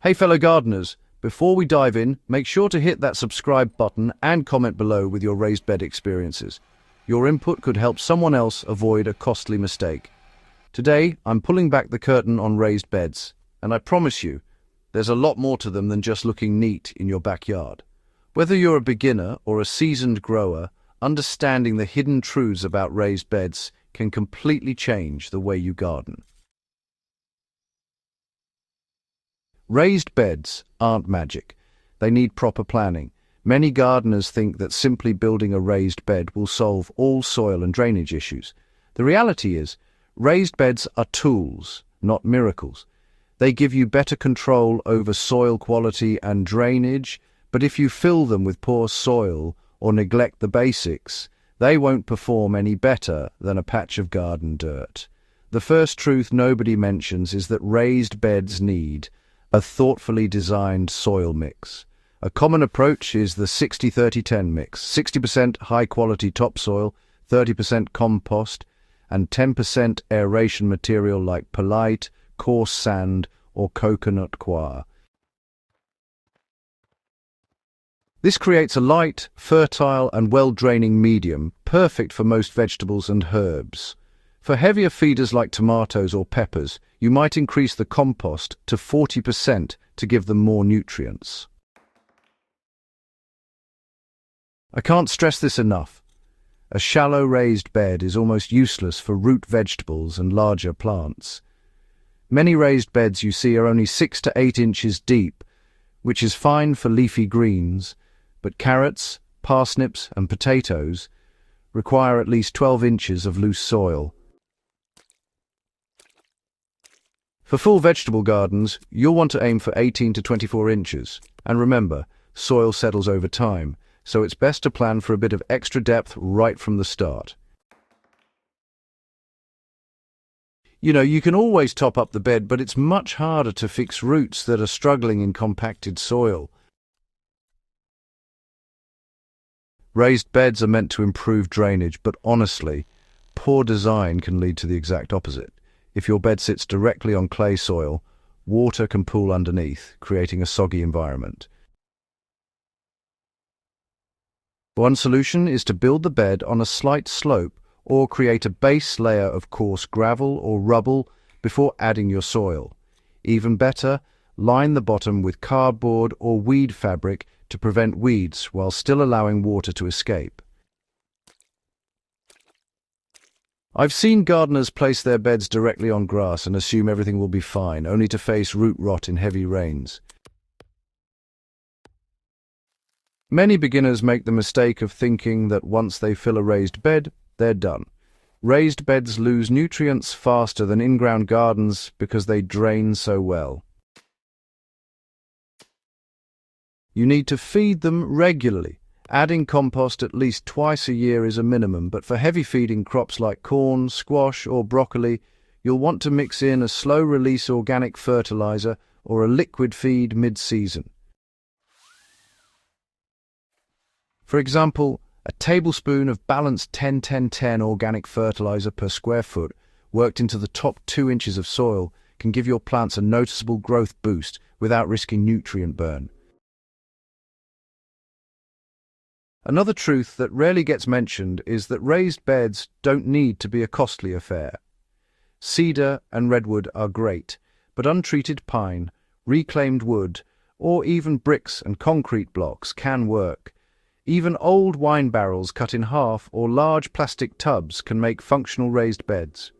Hey fellow gardeners, before we dive in, make sure to hit that subscribe button and comment below with your raised bed experiences. Your input could help someone else avoid a costly mistake. Today, I'm pulling back the curtain on raised beds, and I promise you, there's a lot more to them than just looking neat in your backyard. Whether you're a beginner or a seasoned grower, understanding the hidden truths about raised beds can completely change the way you garden. Raised beds aren't magic. They need proper planning. Many gardeners think that simply building a raised bed will solve all soil and drainage issues. The reality is, raised beds are tools, not miracles. They give you better control over soil quality and drainage, but if you fill them with poor soil or neglect the basics, they won't perform any better than a patch of garden dirt. The first truth nobody mentions is that raised beds need a thoughtfully designed soil mix. A common approach is the 60-30-10 mix, 60% high-quality topsoil, 30% compost, and 10% aeration material like perlite, coarse sand, or coconut coir. This creates a light, fertile, and well-draining medium, perfect for most vegetables and herbs. For heavier feeders like tomatoes or peppers, you might increase the compost to 40% to give them more nutrients. I can't stress this enough. A shallow raised bed is almost useless for root vegetables and larger plants. Many raised beds you see are only 6 to 8 inches deep, which is fine for leafy greens, but carrots, parsnips, and potatoes require at least 12 inches of loose soil. For full vegetable gardens, you'll want to aim for 18 to 24 inches. And remember, soil settles over time, so it's best to plan for a bit of extra depth right from the start. You can always top up the bed, but it's much harder to fix roots that are struggling in compacted soil. Raised beds are meant to improve drainage, but honestly, poor design can lead to the exact opposite. If your bed sits directly on clay soil, water can pool underneath, creating a soggy environment. One solution is to build the bed on a slight slope or create a base layer of coarse gravel or rubble before adding your soil. Even better, line the bottom with cardboard or weed fabric to prevent weeds while still allowing water to escape. I've seen gardeners place their beds directly on grass and assume everything will be fine, only to face root rot in heavy rains. Many beginners make the mistake of thinking that once they fill a raised bed, they're done. Raised beds lose nutrients faster than in-ground gardens because they drain so well. You need to feed them regularly. Adding compost at least twice a year is a minimum, but for heavy feeding crops like corn, squash, or broccoli, you'll want to mix in a slow-release organic fertilizer or a liquid feed mid-season. For example, a tablespoon of balanced 10-10-10 organic fertilizer per square foot worked into the top 2 inches of soil can give your plants a noticeable growth boost without risking nutrient burn. Another truth that rarely gets mentioned is that raised beds don't need to be a costly affair. Cedar and redwood are great, but untreated pine, reclaimed wood, or even bricks and concrete blocks can work. Even old wine barrels cut in half or large plastic tubs can make functional raised beds.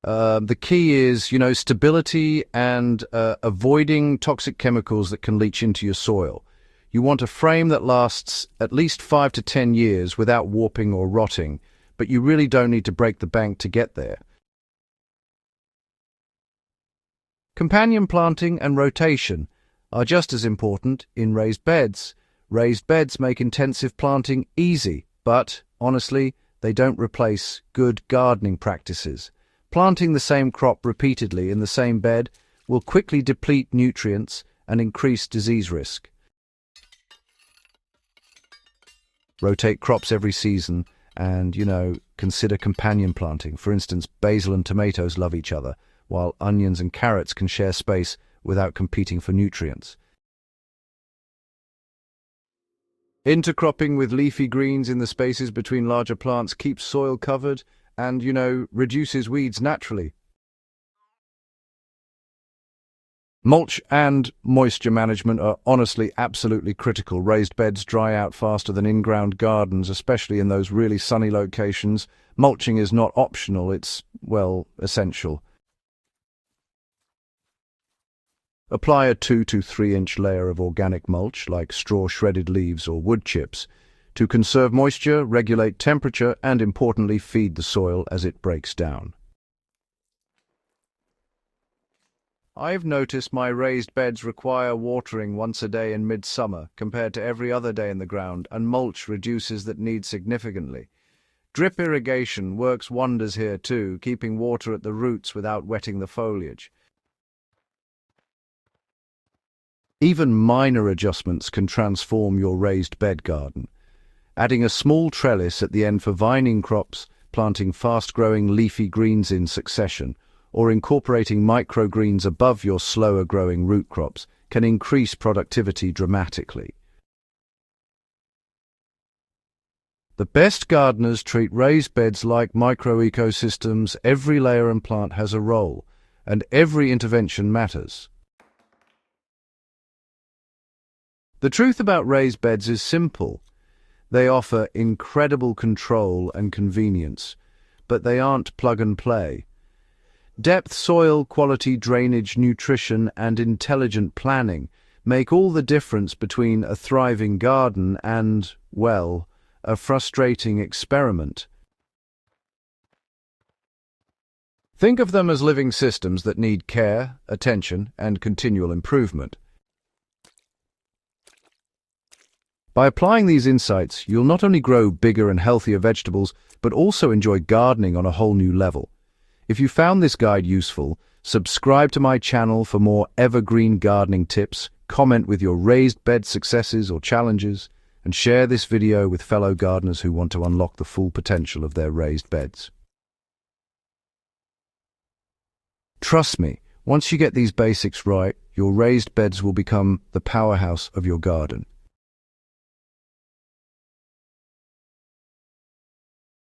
The key is, stability and avoiding toxic chemicals that can leach into your soil. You want a frame that lasts at least 5 to 10 years without warping or rotting, but you really don't need to break the bank to get there. Companion planting and rotation are just as important in raised beds. Raised beds make intensive planting easy, but, honestly, they don't replace good gardening practices. Planting the same crop repeatedly in the same bed will quickly deplete nutrients and increase disease risk. Rotate crops every season and, consider companion planting. For instance, basil and tomatoes love each other. while onions and carrots can share space without competing for nutrients. Intercropping with leafy greens in the spaces between larger plants keeps soil covered and, reduces weeds naturally. Mulch and moisture management are honestly absolutely critical. Raised beds dry out faster than in-ground gardens, especially in those really sunny locations. Mulching is not optional, it's, essential. Apply a 2 to 3 inch layer of organic mulch, like straw, shredded leaves or wood chips, to conserve moisture, regulate temperature, and importantly, feed the soil as it breaks down. I've noticed my raised beds require watering once a day in midsummer compared to every other day in the ground, and mulch reduces that need significantly. Drip irrigation works wonders here too, keeping water at the roots without wetting the foliage. Even minor adjustments can transform your raised bed garden. Adding a small trellis at the end for vining crops, planting fast-growing leafy greens in succession, or incorporating microgreens above your slower-growing root crops can increase productivity dramatically. The best gardeners treat raised beds like microecosystems. Every layer and plant has a role, and every intervention matters. The truth about raised beds is simple. They offer incredible control and convenience, but they aren't plug and play. Depth, soil quality, drainage, nutrition, and intelligent planning make all the difference between a thriving garden and, a frustrating experiment. Think of them as living systems that need care, attention, and continual improvement. By applying these insights, you'll not only grow bigger and healthier vegetables, but also enjoy gardening on a whole new level. If you found this guide useful, subscribe to my channel for more evergreen gardening tips, comment with your raised bed successes or challenges, and share this video with fellow gardeners who want to unlock the full potential of their raised beds. Trust me, once you get these basics right, your raised beds will become the powerhouse of your garden.